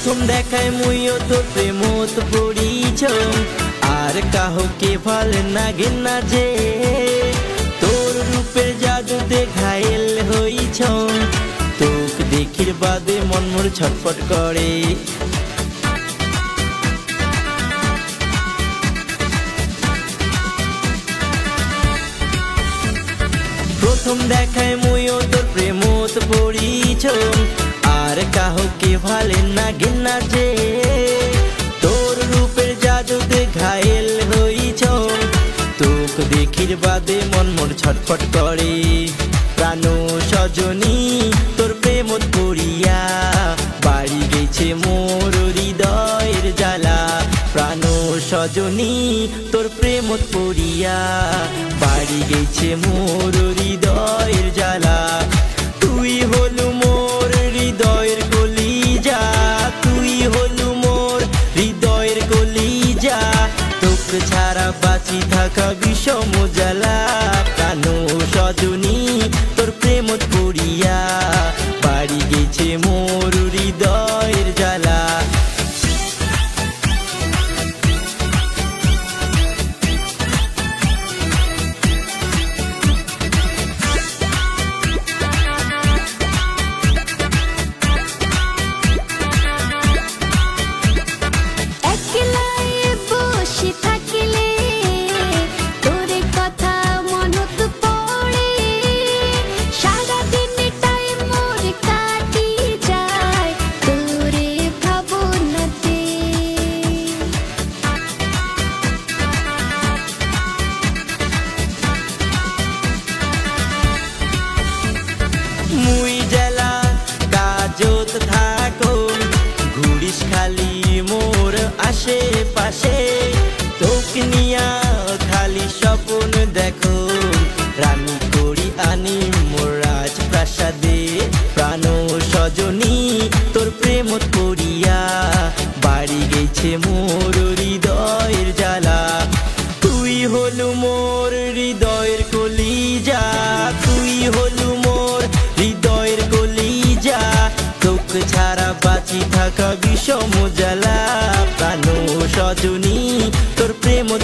প্রথম দেখায় মুইও তোর প্রেমত পড়িছ আর কাহকে ভাল লাগে না যে তোর রূপের জাদুতে ঘায়েল হইছ তোক দেখির বাদে মন মোর ছটফট করে প্রথম দেখায় মুইও তোর প্রেমত পড়িছ আর কাহকে ভালে লাগে না যে তোর রূপের জাদুতে ঘায়েল হইছ তোক দেখির বাদে মন মোর ছটফট করে প্রাণ সজনী তোর প্রেমত পড়িয়া বাড়ি গেছে মোর হৃদয়ের জ্বালা প্রাণ সজনী তোর প্রেমত পড়িয়া বাড়ি গেছে মোর হৃদয়ের জ্বালা তুই হলু মোর হৃদয়ের কলিজা তুই হলু মোর হৃদয়ের কলিজা তোক ছাড়া বাঁচি থাকা বিষম জ্বালা প্রাণ সজনী তোর প্রেমত পড়িয়া বাড়ি গেছে মোর হৃদয়ের জ্বালা মুই জেলা কাজত থাকো ঘুরিস খালি মোর আশেপাশে তোক নিয়া খালি স্বপ্ন দেখো রানী করি আনি মোর রাজপ্রাসাদে প্রাণ সজনী তোর প্রেমত পড়িয়া বাড়ি গেছে মোর হৃদয়ের জ্বালা তুই হলু মোর হৃদয়ের কলিজা তুই হলু মোর হৃদয়ের কলিজা তোক ছাড়া বাঁচি থাকা বিষম জ্বালা প্রাণ সজনী তোর প্রেমত